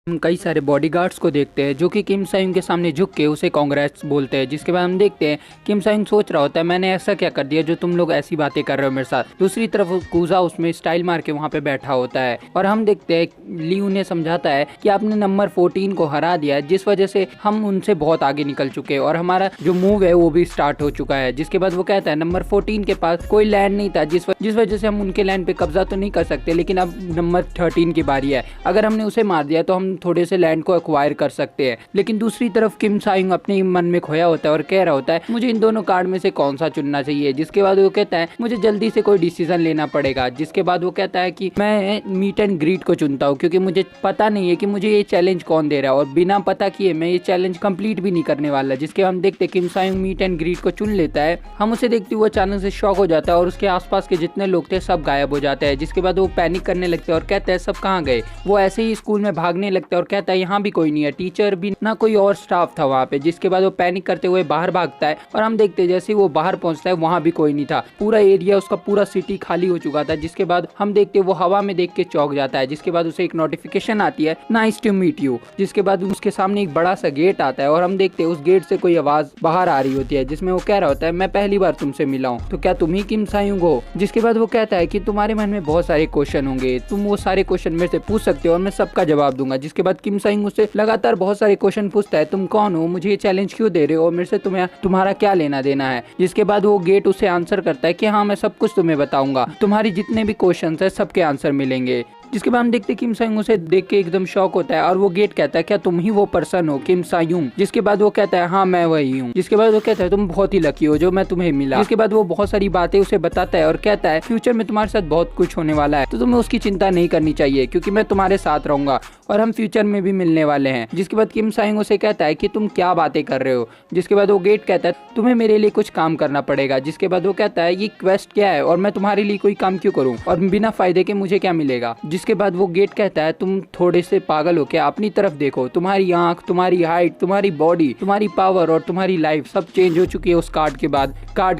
हम कई सारे बॉडीगार्ड्स को देखते हैं जो कि किम सायुंग के सामने झुक के उसे कांग्रेस बोलते हैं, जिसके बाद हम देखते हैं किम सायुंग सोच रहा होता है मैंने ऐसा क्या कर दिया जो तुम लोग ऐसी बातें कर रहे हो मेरे साथ। दूसरी तरफ कूजा उसमें स्टाइल मार के वहाँ पे बैठा होता है और हम देखते हैं ली उन्हें समझाता है कि आपने नंबर 14 को हरा दिया है, जिस वजह से हम उनसे बहुत आगे निकल चुके हैं और हमारा जो मूव है वो भी स्टार्ट हो चुका है। जिसके बाद वो कहता है नंबर 14 के पास कोई लैंड नहीं था, जिस वजह से हम उनके लैंड पे कब्जा तो नहीं कर सकते, लेकिन अब नंबर 13 की बारी है। अगर हमने उसे मार दिया तो हम थोड़े से लैंड को एक्वायर कर सकते हैं। लेकिन दूसरी तरफ किम सायुंग अपने मन में खोया होता है और कह रहा होता है मुझे इन दोनों कार्ड में से कौन सा चुनना चाहिए। जिसके बाद वो कहता है मुझे जल्दी से कोई डिसीजन लेना पड़ेगा। जिसके बाद वो कहता है कि मैं मीट एंड ग्रीट को चुनता हूँ, क्योंकि मुझे पता नहीं है कि मुझे ये चैलेंज कौन दे रहा है और बिना पता किए मैं ये चैलेंज कंप्लीट भी नहीं करने वाला। जिसके हम देखते हैं किम सायुंग मीट एंड ग्रीट को चुन लेता है। हम उसे देखते हुए अचानक से शॉक हो जाता है और उसके आसपास के जितने लोग थे सब गायब हो जाते हैं। जिसके बाद वो पैनिक करने लगते हैं और कहते हैं सब कहाँ गए। वो ऐसे ही स्कूल में भागने लगता है और कहता है यहाँ भी कोई नहीं है, टीचर भी ना कोई और स्टाफ था वहाँ पे। जिसके बाद वो पैनिक करते हुए बाहर भागता है और हम देखते हैं जैसे वो बाहर पहुंचता है वहाँ भी कोई नहीं था, पूरा एरिया उसका पूरा सिटी खाली हो चुका था। जिसके बाद हम देखते हैं वो हवा में देख के चौंक जाता है। जिसके बाद उसे एक नोटिफिकेशन आती है नाइस टू मीट यू। जिसके बाद उसके सामने एक बड़ा सा गेट आता है और हम देखते हैं उस गेट से कोई आवाज बाहर आ रही होती है जिसमें वो कह रहा होता है मैं पहली बार तुमसे मिला हूँ, तो क्या तुम ही किम सायुंग हो। जिसके बाद वो कहता है कि तुम्हारे मन में बहुत सारे क्वेश्चन होंगे, तुम वो सारे क्वेश्चन मेरे से पूछ सकते हो और मैं सबका जवाब दूंगा। जिसके बाद किम सायुंग उससे लगातार बहुत सारे क्वेश्चन पूछता है तुम कौन हो, मुझे ये चैलेंज क्यों दे रहे हो और मेरे से तुम्हारा क्या लेना देना है। जिसके बाद वो गेट उसे आंसर करता है कि हाँ मैं सब कुछ तुम्हें बताऊंगा, तुम्हारी जितने भी क्वेश्चन है सबके आंसर मिलेंगे। जिसके बाद हम देखते किम सायुंग उसे देख के एकदम शॉक होता है और वो गेट कहता है क्या तुम ही वो पर्सन हो किम सायुंग। जिसके बाद वो कहता है हाँ मैं वही हूँ। जिसके बाद वो कहता है तुम बहुत ही लकी हो जो मैं तुम्हें मिला। जिसके बाद वो बहुत सारी बातें उसे बताता है और कहता है फ्यूचर में तुम्हारे साथ बहुत कुछ होने वाला है, तो तुम्हें उसकी चिंता नहीं करनी चाहिए क्योंकि मैं तुम्हारे साथ रहूंगा और हम फ्यूचर में भी मिलने वाले हैं। जिसके बाद किम सायुंग उसे कहता है कि तुम क्या बातें कर रहे हो। जिसके बाद वो गेट कहता है तुम्हें मेरे लिए कुछ काम करना पड़ेगा। जिसके बाद वो कहता है ये क्वेस्ट क्या है और मैं तुम्हारे लिए कोई काम क्यों करूँ और बिना फायदे के मुझे क्या मिलेगा। जिसके बाद वो गेट कहता है तुम थोड़े से पागल हो क्या, अपनी तरफ देखो, तुम्हारी आंख, तुम्हारी हाइट, तुम्हारी बॉडी, तुम्हारी पावर और तुम्हारी लाइफ सब चेंज हो चुकी है उस कार्ड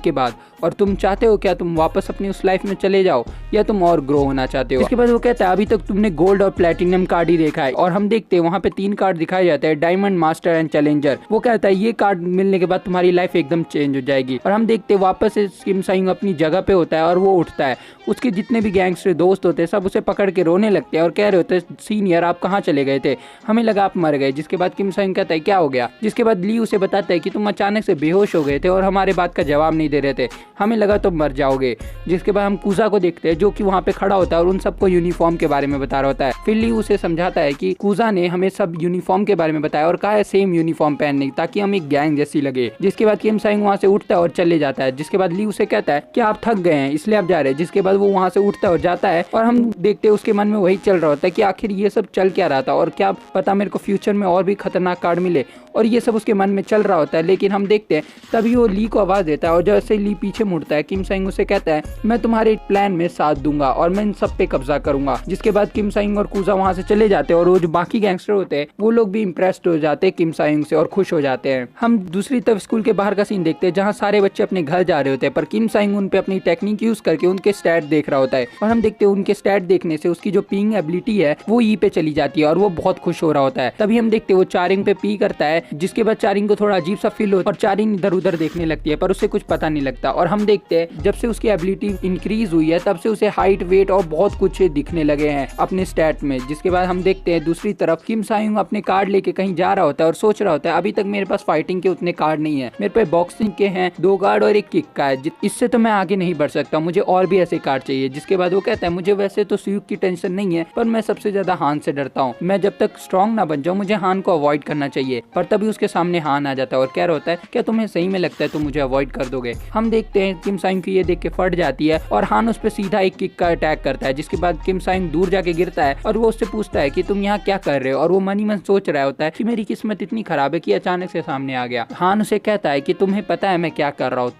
के बाद और तुम चाहते हो क्या तुम वापस अपनी उस लाइफ में चले जाओ या तुम और ग्रो होना चाहते हो। इसके बाद वो कहता है अभी तक तुमने गोल्ड और प्लेटिनम कार्ड ही देखा है और हम देखते हैं वहाँ पे 3 कार्ड दिखाए जाते हैं, डायमंड, मास्टर एंड चैलेंजर। वो कहता है ये कार्ड मिलने के बाद तुम्हारी लाइफ एकदम चेंज हो जाएगी और हम देखते हैं वापस से किम सायुंग अपनी जगह पे होता है और वो उठता है। उसके जितने भी गैंगस्टर दोस्त होते हैं सब उसे पकड़ के रोने लगते हैं और कह रहे होते हैं सीनियर आप कहाँ चले गए थे, हमें लगा आप मर गए। जिसके बाद किम सायुंग कहता है क्या हो गया। जिसके बाद ली उसे बताता है कि तुम अचानक से बेहोश हो गए थे और हमारे बात का जवाब नहीं दे रहे थे, हमें लगा तुम मर जाओगे। जिसके बाद हम कूजा को देखते हैं जो कि वहाँ पे खड़ा होता है और उन सबको यूनिफॉर्म के बारे में बता रहा होता है। फिर ली उसे समझाता है कि कूजा ने हमें सब यूनिफॉर्म के बारे में बताया और कहा है सेम यूनिफॉर्म पहनने ताकि हम एक गैंग जैसी लगे। जिसके बाद किम सायुंग वहाँ से उठता है और चले जाता है। जिसके बाद ली उसे कहता है कि आप थक गए हैं इसलिए आप जा रहे हैं। जिसके बाद वो वहाँ से उठता है और जाता है और हम देखते हैं उसके मन में वही चल रहा होता है कि आखिर ये सब चल क्या रहा था और क्या पता मेरे को फ्यूचर में और भी खतरनाक कार्ड मिले, और ये सब उसके मन में चल रहा होता है। लेकिन हम देखते हैं तभी वो ली को आवाज देता है और जैसे ली पीछे मुड़ता है किम सायुंग उसे कहता है मैं तुम्हारे प्लान में साथ दूंगा और मैं इन सब पे कब्जा करूंगा। जिसके बाद किम सायुंग और कूजा वहां से चले जाते हैं और वो जो बाकी गैंगस्टर होते हैं वो लोग भी इम्प्रेस्ड हो जाते हैं किम सायुंग से और खुश हो जाते हैं। हम दूसरी तरफ स्कूल के बाहर का सीन देखते हैं जहाँ सारे बच्चे अपने घर जा रहे होते हैं पर किम सायुंग उन पे अपनी टेक्निक यूज करके उनके स्टैट देख रहा होता है और हम देखते हैं उनके स्टैट देखने से उसकी जो पीइंग एबिलिटी है वो ई पे चली जाती है और वो बहुत खुश हो रहा होता है। तभी हम देखते हैं वो चारिंग पे पी करता है। जिसके बाद चारिंग को थोड़ा अजीब सा फील होता है और चारिंग इधर उधर देखने लगती है पर उसे कुछ पता नहीं लगता। और हम देखते हैं जब से उसकी एबिलिटी इंक्रीज हुई है तब से उसे हाइट, वेट और बहुत कुछ दिखने लगे हैं अपने स्टैट में। जिसके बाद हम देखते हैं दूसरी तरफ किम सायुंग अपने कार्ड लेके कहीं जा रहा होता है और सोच रहा होता है अभी तक मेरे पास फाइटिंग के उतने कार्ड नहीं है, मेरे पे बॉक्सिंग के हैं 2 कार्ड और 1 किक का है, इससे तो मैं आगे नहीं बढ़ सकता, मुझे और भी ऐसे कार्ड चाहिए। जिसके बाद वो कहता है मुझे वैसे तो स्यूक की टेंशन नहीं है पर मैं सबसे ज्यादा हान से डरता हूँ, मैं जब तक स्ट्रॉन्ग ना बन जाऊँ मुझे हान को अवॉइड करना चाहिए। पर तभी उसके सामने हान आ जाता है और कह रहा होता है क्या तुम्हें सही में लगता है तुम मुझे अवॉइड कर दोगे। हम देखते हैं किम सायुंग की ये देख के फट जाती है और हान उस पर सीधा एक किक का अटैक करता है। जिसके बाद किम सायुंग दूर जाके गिरता है और वो उससे पूछता है कि तुम यहाँ क्या कर रहे हो और वो मन ही मन सोच रहा होता है कि मेरी किस्मत इतनी खराब है कि अचानक से सामने आ गया। हान उसे कहता है कि तुम्हें पता है मैं क्या कर रहा हूँ,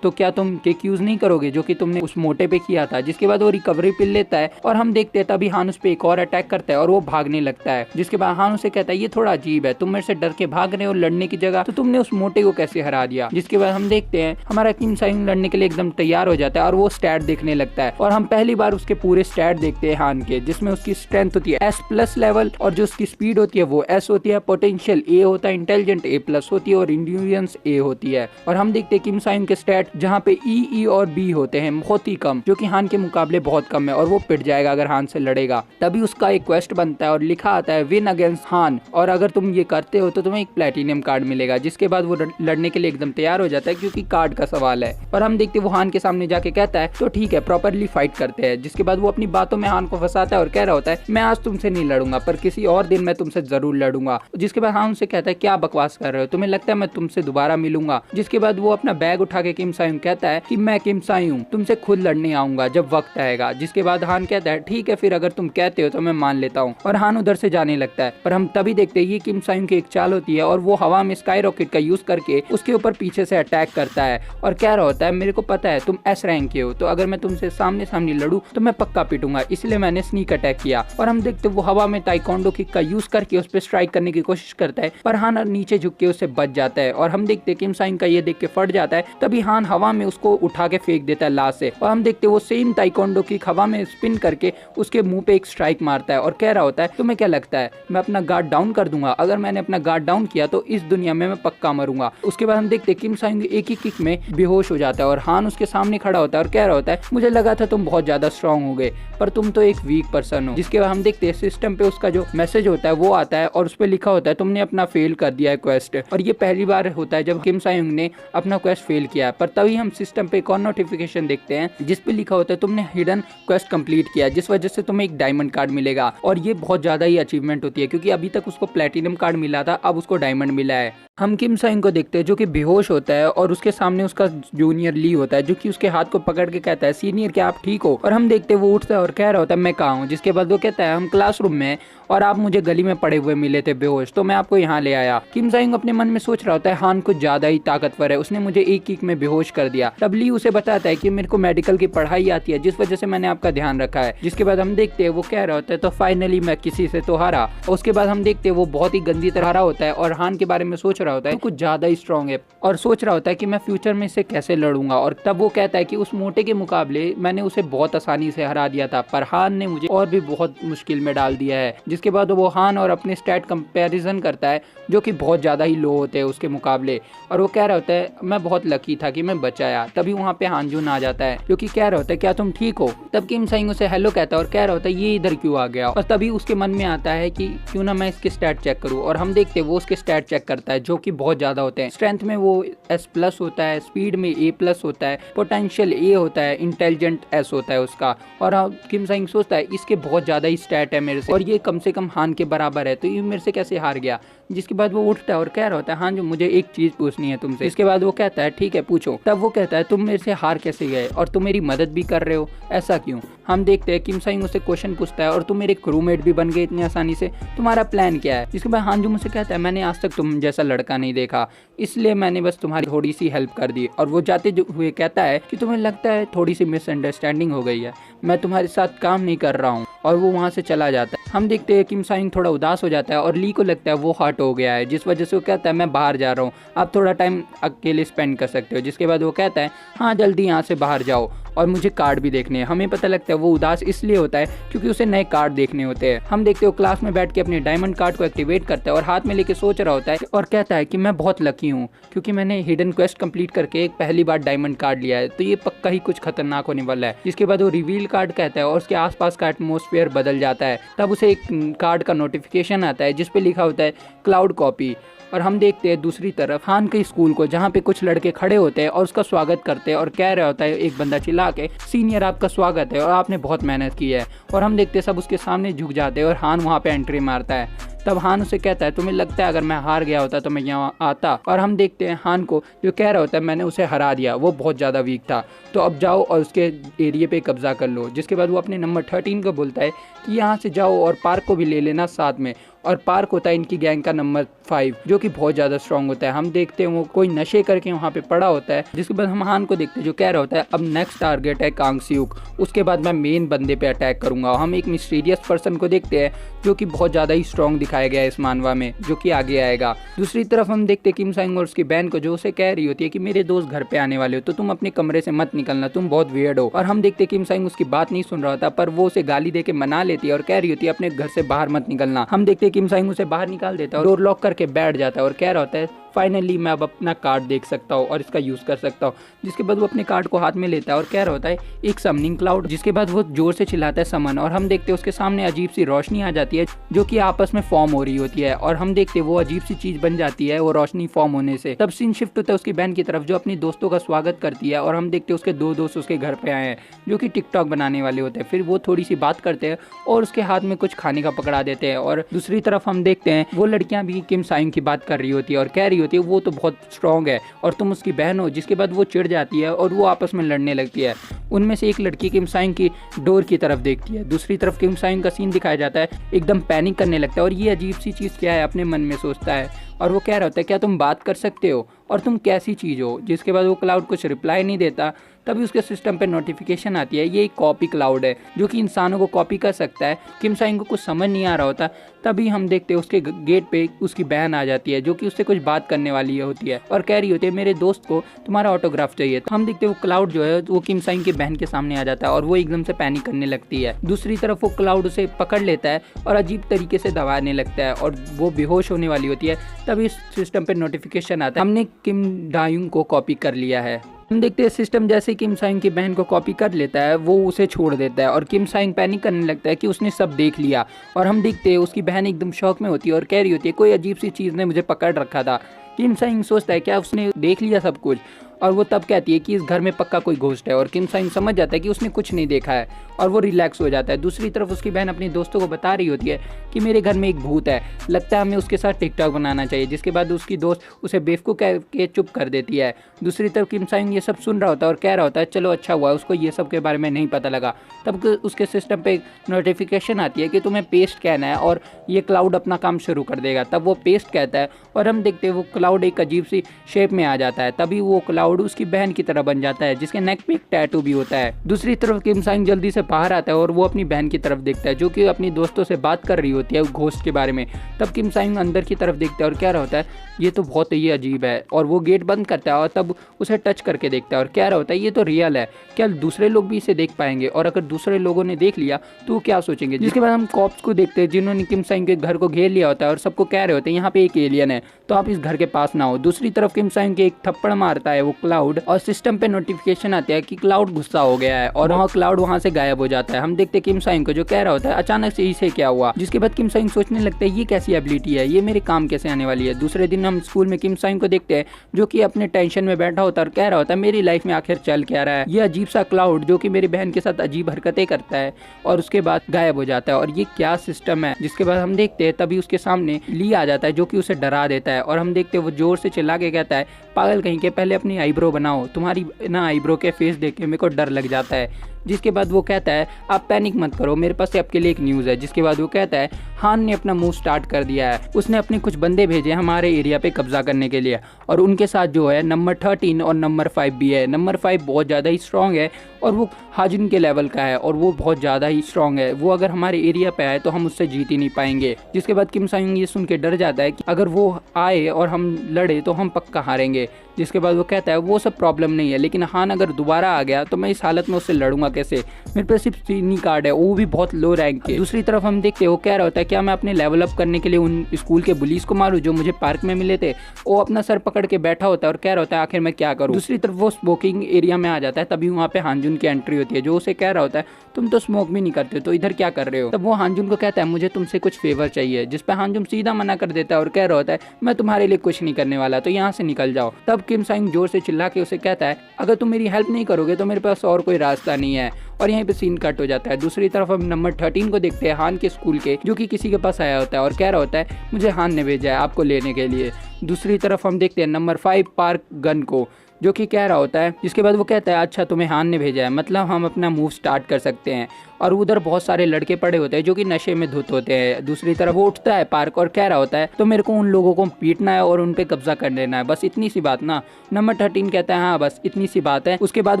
क्या तुम किक यूज नहीं करोगे जो कि तुमने उस मोटे पे किया था। जिसके बाद वो रिकवरी पिल लेता है और हम देखते हैं तभी हान उस पे एक और अटैक करता है और वो भागने लगता है। जिसके बाद हान उसे कहता है ये थोड़ा अजीब है, तुम मेरे से डर के भाग रहे हो लड़ने की जगह, तो तुमने उस मोटे को कैसे हरा दिया। जिसके बाद हम देखते हैं हमारा किम सायुंग लड़ने के लिए एकदम तैयार हो जाता है और वो स्टैट देखने लगता है और हम पहली बार उसके पूरे स्टैट देखते हैं हान के, जिसमें उसकी स्ट्रेंथ होती है S+ लेवल और जो उसकी स्पीड होती है वो S होती है, पोटेंशियल A होता है, इंटेलिजेंट A+ होती है और इंड्योरेंस A होती है। और हम देखते हैं किम सायुंग के स्टैट जहाँ पे E और B होते हैं बहुत ही कम, जो कि हान के मुकाबले बहुत कम है और वो पिट जाएगा अगर हान से लड़ेगा। तभी उसका एक क्वेस्ट बनता है और लिखा आता है विन अगेंस्ट हान, और अगर तुम ये करते हो तो तुम्हें एक प्लेटिनियम कार्ड मिलेगा। जिसके बाद वो लड़ने के लिए एकदम तैयार हो जाता है क्योंकि कार्ड का सवाल है। और हम देखते हैं वो हान के सामने जाके कहता है तो ठीक है प्रॉपरली फाइट करते हैं। जिसके बाद वो अपनी बातों में हान को फंसाता है और कह रहा होता है मैं आज तुमसे नहीं लड़ूंगा पर किसी और दिन मैं तुमसे जरूर लड़ूंगा। जिसके बाद हान से कहता है क्या बकवास कर रहे हो, तुम्हें लगता है मैं तुमसे दोबारा मिलूंगा। जिसके बाद वो अपना बैग उठा के किम सायुंग कहता है कि मैं किम सायुंग तुमसे खुद लड़ने आऊंगा जब वक्त आएगा। जिसके बाद हान कहता है ठीक है फिर अगर तुम कहते हो तो मैं मान लेता हूँ, और हान उधर से जाने लगता है। पर हम तभी देखते हैं ये किम सायुंग की एक चाल होती है और वो हवा में स्काई रॉकेट का यूज करके उसके ऊपर पीछे से अटैक करता है और कह रहा होता है मेरे को पता है तुम S रैंक के हो, तो अगर मैं तुमसे सामने सामने लड़ूं तो मैं पक्का पिटूंगा, इसलिए मैंने स्नीक अटैक किया। और हम देखते वो हवा में ताइक्वांडो किक का यूज करके उस पर स्ट्राइक करने की कोशिश करता है पर हान नीचे झुक के उससे बच जाता है। और हम देखते किम सायुंग का ये देख के फट जाता है, तभी हान हवा में उसको उठा के फेंक देता है लाश से। और हम देखते वो सेम ताइक्वांडो किक हवा में स्पिन करके उसके मुंह पे एक स्ट्राइक मारता है और कह रहा होता है तुम्हें क्या लगता है मैं अपना गार्ड डाउन कर दूंगा, अगर मैंने अपना गार्ड डाउन किया तो इस दुनिया में मैं पक्का मरूंगा। उसके बाद हम देखते किम सायुंग एक ही किक में बेहोश हो जाता है और हान उसके सामने खड़ा होता है और कह रहा होता है मुझे लगा था तुम बहुत ज्यादा स्ट्रांग हो गए पर तुम तो एक वीक पर्सन हो। जिसके बाद हम देखते हैं सिस्टम पे उसका जो मैसेज होता है वो आता है और उस पर लिखा होता है तुमने अपना फेल कर दिया है क्वेस्ट। और ये पहली बार होता है जब किम सायुंग ने अपना क्वेस्ट फेल किया है। पर तभी हम सिस्टम पे एक और नोटिफिकेशन देखते हैं जिसपे लिखा होता है तुमने हिडन क्वेस्ट कंप्लीट किया, जिस वजह से तुम्हें एक डायमंड कार्ड मिलेगा। और ये बहुत ज्यादा ही अचीवमेंट होती है क्योंकि अभी तक उसको प्लेटिनम कार्ड मिला था, अब उसको डायमंड मिला है। हम किम सायुंग को देखते हैं जो कि बेहोश होता है और उसके सामने उसका जूनियर ली होता है जो कि उसके हाथ को पकड़ के कहता है सीनियर क्या आप ठीक हो। और हम देखते हैं वो उठता है और कह रहा होता है मैं कहाँ हूँ। जिसके बाद वो कहता है हम क्लासरूम में और आप मुझे गली में पड़े हुए मिले थे बेहोश, तो मैं आपको यहाँ ले आया। किम सायुंग अपने मन में सोच रहा होता है हान कुछ ज्यादा ही ताकतवर है, उसने मुझे एक किक में बेहोश कर दिया। तब ली उसे बताता है कि मेरे को मेडिकल की पढ़ाई आती है जिस वजह से मैंने आपका ध्यान रखा है। जिसके बाद हम देखते हैं वो कह रहा होता है तो फाइनली मैं किसी से तो हारा। उसके बाद हम देखते हैं वो बहुत ही गंदी तरह हारा होता है और हान के बारे में सोच रहा होता है कुछ ज्यादा ही स्ट्रॉन्ग है और सोच रहा होता है कि मैं फ्यूचर में इसे कैसे लड़ूंगा। और तब वो कहता है कि उस मोटे के मुकाबले मैंने उसे बहुत आसानी से हरा दिया था पर हान ने मुझे और भी बहुत मुश्किल में डाल दिया है। जिसके बाद वो हान और अपने स्टैट कंपैरिजन करता है जो कि बहुत ज़्यादा ही लो होते हैं उसके मुकाबले। और वो कह रहा होता है मैं बहुत लकी था कि मैं बचाया। तभी वहाँ पे हानजून आ जाता है जो कि कह रहा होता है क्या तुम ठीक हो। तब किम सायुंग उसे हेलो कहता है और कह रहा होता है ये इधर क्यों आ गया। और तभी उसके मन में आता है कि क्यों ना मैं इसके स्टैट चेक करूँ। और हम देखते हैं वो उसके स्टैट चेक करता है जो कि बहुत ज़्यादा होते हैं। स्ट्रेंथ में वो S+ होता है, स्पीड में A+ होता है, पोटेंशियल A होता है, इंटेलिजेंट S होता है उसका। और किम सायुंग सोचता है इसके बहुत ज़्यादा ही स्टैट है मेरे से और ये कम से कम हान के बराबर है, तो ये मेरे से कैसे हार गया। जिसके बाद वो उठता है और कह रहा होता है हाँ जो मुझे एक चीज पूछनी है तुमसे। इसके बाद वो कहता है ठीक है पूछो। तब वो कहता है तुम मेरे से हार कैसे गए और तुम मेरी मदद भी कर रहे हो, ऐसा क्यों। हम देखते हैं किम सायुंग उससे क्वेश्चन पूछता है और तुम मेरे क्रूमेट भी बन गए इतनी आसानी से, तुम्हारा प्लान क्या है। जिसके बाद हानजू मुझसे कहता है मैंने आज तक तुम जैसा लड़का नहीं देखा, इसलिए मैंने बस तुम्हारी थोड़ी सी हेल्प कर दी। और वो जाते हुए कहता है कि तुम्हें लगता है थोड़ी सी मिसअंडरस्टैंडिंग हो गई है, मैं तुम्हारे साथ काम नहीं कर रहा हूँ। और वो वहाँ से चला जाता है। हम देखते हैं किम सायुंग थोड़ा उदास हो जाता है और ली को लगता है वो हर्ट हो गया है, जिस वजह से वो कहता है मैं बाहर जा रहा हूँ, आप थोड़ा टाइम अकेले स्पेंड कर सकते हो। जिसके बाद वो कहता है हाँ जल्दी यहाँ से बाहर जाओ और मुझे कार्ड भी देखने हैं। हमें पता लगता है वो उदास इसलिए होता है क्योंकि उसे नए कार्ड देखने होते हैं। हम देखते हो क्लास में बैठ के अपने डायमंड कार्ड को एक्टिवेट करता है और हाथ में लेके सोच रहा होता है और कहता है कि मैं बहुत लकी हूँ क्योंकि मैंने हिडन क्वेस्ट कंप्लीट करके एक पहली बार डायमंड कार्ड लिया है, तो ये पक्का ही कुछ खतरनाक होने वाला है। जिसके बाद वो रिवील कार्ड कहता है और उसके आसपास का एटमॉस्फेयर बदल जाता है। तब उसे एक कार्ड का नोटिफिकेशन आता है जिसपे लिखा होता है क्लाउड कॉपी। और हम देखते हैं दूसरी तरफ हान के स्कूल को जहाँ पे कुछ लड़के खड़े होते हैं और उसका स्वागत करते हैं और कह रहा होता है एक बंदा चिल्ला के सीनियर आपका स्वागत है और आपने बहुत मेहनत की है। और हम देखते हैं सब उसके सामने झुक जाते हैं और हान वहाँ पे एंट्री मारता है। तब हान उसे कहता है तुम्हें लगता है अगर मैं हार गया होता तो मैं यहाँ आता। और हम देखते हैं हान को जो कह रहा होता है मैंने उसे हरा दिया, वो बहुत ज़्यादा वीक था, तो अब जाओ और उसके एरिया पे कब्जा कर लो। जिसके बाद वो अपने नंबर 13 को बोलता है कि यहाँ से जाओ और पार्क को भी ले लेना साथ में। और पार्क होता है इनकी गैंग का नंबर 5 जो कि बहुत ज़्यादा स्ट्रांग होता है। हम देखते हैं वो कोई नशे करके वहाँ पे पड़ा होता है, जिसके बाद हम हान को देखते हैं जो कह रहा होता है अब नेक्स्ट टारगेट है कांग सियुक, उसके बाद मैं मेन बंदे पे अटैक करूंगा। हम एक मिस्टीरियस पर्सन को देखते हैं जो कि बहुत ज़्यादा ही स्ट्रांग दिखाया गया है इस मानवा में, जो कि आगे आएगा। दूसरी तरफ हम देखते हैं किम साइंग और उसकी बहन को जो उसे कह रही होती है कि मेरे दोस्त घर पे आने वाले हो तो तुम अपने कमरे से मत निकलना, तुम बहुत वियर्ड हो। और हम देखते हैं किम साइंग उसकी बात नहीं सुन रहा था, पर वो उसे गाली दे के मना लेती है और कह रही होती है अपने घर से बाहर मत निकलना। हम देखते हैं किम साइंग उसे बाहर निकाल देता है और डोर लॉक करके बैठ जाता है और कह रहा होता है फाइनली मैं अब अपना कार्ड देख सकता हूँ और इसका यूज़ कर सकता हूँ। जिसके बाद वो अपने कार्ड को हाथ में लेता है और कह रहा होता है एक समनिंग क्लाउड, जिसके बाद वो जोर से चिल्लाता है समन। और हम देखते हैं उसके सामने अजीब सी रोशनी आ जाती है जो कि आपस में फॉर्म हो रही होती है और हम देखते हैं वो अजीब सी चीज़ बन जाती है वो रोशनी फॉर्म होने से। तब सीन शिफ्ट होता है उसकी बहन की तरफ जो अपनी दोस्तों का स्वागत करती है और हम देखते हैं उसके 2 दोस्त उसके घर पे आए हैं जो कि टिकटॉक बनाने वाले होते हैं। फिर वो थोड़ी सी बात करते हैं और उसके हाथ में कुछ खाने का पकड़ा देते हैं। और दूसरी तरफ हम देखते हैं वो लड़कियां भी किम साइंग की बात कर रही होती है और कह रही होती है वो तो बहुत स्ट्रॉन्ग है और तुम उसकी बहन हो। जिसके बाद वो चिढ़ जाती है और वो आपस में लड़ने लगती है। उनमें से एक लड़की किम साइंग की डोर की तरफ देखती है, दूसरी तरफ किम साइंग का सीन दिखाया जाता है, एकदम पैनिक करने लगता है और ये अजीब सी चीज़ क्या है अपने मन में सोचता है। और वो कह रहा होता है क्या तुम बात कर सकते हो और तुम कैसी चीज़ हो। जिसके बाद वो क्लाउड कुछ रिप्लाई नहीं देता। तभी उसके सिस्टम पे नोटिफिकेशन आती है ये एक कॉपी क्लाउड है जो कि इंसानों को कॉपी कर सकता है। किम साइंग को कुछ समझ नहीं आ रहा होता, तभी हम देखते हैं उसके गेट पे उसकी बहन आ जाती है जो कि उससे कुछ बात करने वाली होती है और कह रही होती है मेरे दोस्त को तुम्हारा ऑटोग्राफ चाहिए। तो हम देखते हैं वो क्लाउड जो है वो किम साइंग की बहन के सामने आ जाता है और वो एकदम से पैनिक करने लगती है। दूसरी तरफ वो क्लाउड उसे पकड़ लेता है और अजीब तरीके से दबाने लगता है और वो बेहोश होने वाली होती है। तभी सिस्टम पे नोटिफिकेशन आता है हमने किम डायुंग को कॉपी कर लिया है। हम देखते हैं सिस्टम जैसे किम साइंग की बहन को कॉपी कर लेता है वो उसे छोड़ देता है और किम साइंग पैनिक करने लगता है कि उसने सब देख लिया। और हम देखते हैं उसकी बहन एकदम शॉक में होती है और कह रही होती है कोई अजीब सी चीज़ ने मुझे पकड़ रखा था। किम साइंग सोचता है क्या उसने देख लिया सब कुछ, और वो तब कहती है कि इस घर में पक्का कोई घोस्ट है। और किम साइंग समझ जाता है कि उसने कुछ नहीं देखा है और वो रिलैक्स हो जाता है। दूसरी तरफ उसकी बहन अपने दोस्तों को बता रही होती है कि मेरे घर में एक भूत है, लगता है हमें उसके साथ टिकटॉक बनाना चाहिए। जिसके बाद उसकी दोस्त उसे बेवकूफ़ कह के चुप कर देती है। दूसरी तरफ किम साइंग ये सब सुन रहा होता है और कह रहा होता है चलो अच्छा हुआ उसको ये सब के बारे में नहीं पता लगा। तब उसके सिस्टम पे नोटिफिकेशन आती है कि तुम्हें पेस्ट कहना है और ये क्लाउड अपना काम शुरू कर देगा। तब वो पेस्ट कहता है और हम देखते हैं वो क्लाउड एक अजीब सी शेप में आ जाता है। तभी वो क्लाउड उसकी बहन की तरह बन जाता है जिसके नेक पे एक टैटू भी होता है। दूसरी तरफ किम साइंग जल्दी से बाहर आता है और वो अपनी बहन की तरफ देखता है जो कि अपनी दोस्तों से बात कर रही होती है घोस्ट के बारे में। तब किम साइंग अंदर की तरफ देखता है और कह रहा होता है ये तो बहुत ही अजीब है और वो गेट बंद करता है और तब उसे टच करके देखता है और कह रहा होता है ये तो रियल है, क्या दूसरे लोग भी इसे देख पाएंगे और अगर दूसरे लोगों ने देख लिया तो वो क्या सोचेंगे। जिसके बाद हम कॉप्स को देखते हैं जिन्होंने किम साइंग के घर को घेर लिया होता है और सबको कह रहे होते हैं यहाँ पे एक एलियन है तो आप इस घर के पास ना हो। दूसरी तरफ किम साइंग के एक थप्पड़ मारता है वो क्लाउड और सिस्टम पे नोटिफिकेशन आता है कि क्लाउड गुस्सा हो गया है और वहाँ क्लाउड वहाँ से गायब हो जाता है। हम देखते हैं किम साइंग को जो कह रहा होता है अचानक से इसे क्या हुआ। जिसके बाद किम साइंग सोचने लगता है ये कैसी एबिलिटी है, ये मेरे काम कैसे आने वाली है। दूसरे दिन हम स्कूल में किम साइंग को देखते हैं जो कि अपने टेंशन में बैठा होता है और कह रहा होता है मेरी लाइफ में आखिर चल क्या रहा है। ये अजीब सा क्लाउड जो कि मेरी बहन के साथ अजीब हरकतें करता है और उसके बाद गायब हो जाता है और ये क्या सिस्टम है। जिसके बाद हम देखते हैं तभी उसके सामने ली आ जाता है जो कि उसे डरा देता है और हम देखते हैं वो जोर से चिल्ला के कहता है पागल कहीं के, पहले अपनी आईब्रो बनाओ, तुम्हारी ना आईब्रो के फेस देख के मेरे को डर लग जाता है। जिसके बाद वो कहता है आप पैनिक मत करो, मेरे पास आपके लिए एक न्यूज़ है। जिसके बाद वो कहता है हान ने अपना मूव स्टार्ट कर दिया है, उसने अपने कुछ बंदे भेजे हमारे एरिया पे कब्जा करने के लिए और उनके साथ जो है नंबर 13 और नंबर 5 भी है। नंबर 5 बहुत ज़्यादा ही स्ट्रॉन्ग है और वो हाजिन के लेवल का है और वो बहुत ज़्यादा ही स्ट्रॉन्ग है। वो अगर हमारे एरिया पे आए तो हम उससे जीत ही नहीं पाएंगे। जिसके बाद किम साइंग ये सुन के डर जाता है कि अगर वो आए और हम लड़े तो हम पक्का हारेंगे। जिसके बाद वो कहता है वो सब प्रॉब्लम नहीं है, लेकिन हान अगर दोबारा आ गया तो मैं इस हालत में उससे लड़ूंगा कैसे, मेरे पास सिर्फ चीनी कार्ड है, वो भी बहुत लो रैंक के। दूसरी तरफ हम देखते हैं वो कह रहा होता है क्या मैं अपने लेवल अप करने के लिए उन स्कूल के बुलीज को मारूं जो मुझे पार्क में मिले थे। वो अपना सर पकड़ के बैठा होता है और कह रहा होता है आखिर मैं क्या करूं। दूसरी तरफ वो स्मोकिंग एरिया में आ जाता है, तभी वहाँ पे हानजुन की एंट्री होती है जो उसे कह रहा होता है तुम तो स्मोक भी नहीं करते तो इधर क्या कर रहे हो। तब वो हानजुन को कहता है मुझे तुमसे कुछ फेवर चाहिए। जिस पे हानजुन सीधा मना कर देता है और कह रहा होता है मैं तुम्हारे लिए कुछ नहीं करने वाला, तो यहाँ से निकल जाओ। तब किम साइंग जोर से चिल्ला के उसे कहता है अगर तुम मेरी हेल्प नहीं करोगे तो मेरे पास और कोई रास्ता नहीं है। और यहीं पे सीन कट हो जाता है। दूसरी तरफ हम नंबर 13 को देखते हैं हान के स्कूल के, जो कि किसी के पास आया होता है और कह रहा होता है मुझे हान ने भेजा है आपको लेने के लिए। दूसरी तरफ हम देखते हैं नंबर 5 पार्क गन को, जो कि कह रहा होता है। जिसके बाद वो कहता है अच्छा तुम्हें हान ने भेजा है, मतलब हम अपना मूव स्टार्ट कर सकते हैं। और उधर बहुत सारे लड़के पड़े होते हैं जो कि नशे में धुत होते हैं। दूसरी तरफ वो उठता है पार्क और कह रहा होता है तो मेरे को उन लोगों को पीटना है और उन पे कब्जा कर लेना है, बस इतनी सी बात ना। नंबर 13 कहता है हाँ बस इतनी सी बात है। उसके बाद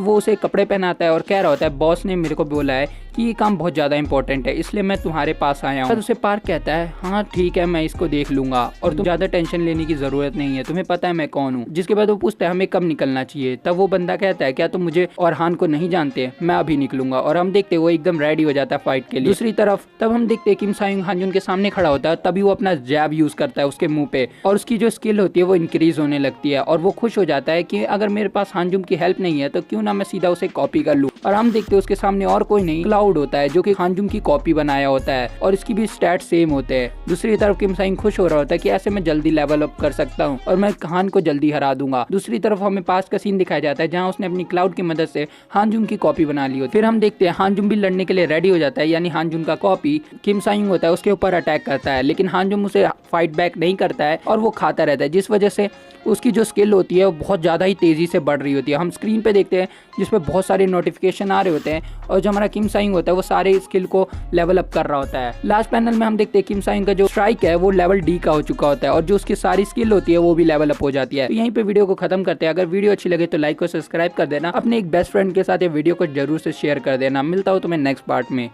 वो उसे कपड़े पहनाता है और कह रहा होता है बॉस ने मेरे को बोला है कि ये काम बहुत ज्यादा इंपॉर्टेंट है इसलिए मैं तुम्हारे पास आया हूँ। उसे पार्क कहता है हाँ ठीक है मैं इसको देख लूंगा और तुम ज्यादा टेंशन लेने की जरूरत नहीं है, तुम्हें पता है मैं कौन हूँ। जिसके बाद वो पूछता है हमें कब निकलना चाहिए। तब वो बंदा कहता है क्या तुम मुझे और हान को नहीं जानते, मैं अभी निकलूंगा। और हम देखते वो एकदम रेडी हो जाता है फाइट के लिए। दूसरी तरफ तब हम देखते किम सायुंग हानजुन के सामने खड़ा होता है, तभी वो अपना जैब यूज करता है उसके मुंह पे और उसकी जो स्किल होती है वो इंक्रीज होने लगती है और वो खुश हो जाता है कि अगर मेरे पास हानजुन की हेल्प नहीं है तो क्यों ना मैं सीधा उसे कॉपी कर लूं। और हम देखते उसके सामने और कोई नहीं क्लाउड होता है जो कि हानजुन की कॉपी बनाया होता है और इसकी भी स्टैट सेम होते हैं। दूसरी तरफ किम सायुंग खुश हो रहा होता है कि ऐसे मैं जल्दी लेवल अप कर सकता हूँ और मैं हान को जल्दी हरा दूंगा। दूसरी तरफ हमें पास का सीन दिखाया जाता है जहाँ उसने अपनी क्लाउड की मदद से हानजुन की कॉपी बना ली होती है। फिर हम देखते हैं हानजुन भी लड़ने के लिए रेडी हो जाता है, यानी हानजुन का कॉपी किम सायुंग होता है उसके ऊपर अटैक करता है, लेकिन हानजुन उसे फाइट बैक नहीं करता है और वो खाता रहता है, जिस वजह से उसकी जो स्किल होती है वो बहुत ज़्यादा ही तेज़ी से बढ़ रही होती है। हम स्क्रीन पे देखते हैं जिसपे बहुत सारे नोटिफिकेशन आ रहे होते हैं और जो हमारा किम सायुंग होता है वो सारे स्किल को लेवल अप कर रहा होता है। लास्ट पैनल में हम देखते हैं किम सायुंग का जो स्ट्राइक है वो लेवल डी का हो चुका होता है और जो उसकी सारी स्किल होती है वो भी लेवल अप हो जाती है। तो यहीं पे वीडियो को खत्म करते हैं। अगर वीडियो अच्छी लगे तो लाइक और सब्सक्राइब कर देना, अपने एक बेस्ट फ्रेंड के साथ ये वीडियो को जरूर से शेयर कर देना। मिलता हूँ तुम्हें नेक्स्ट पार्ट में।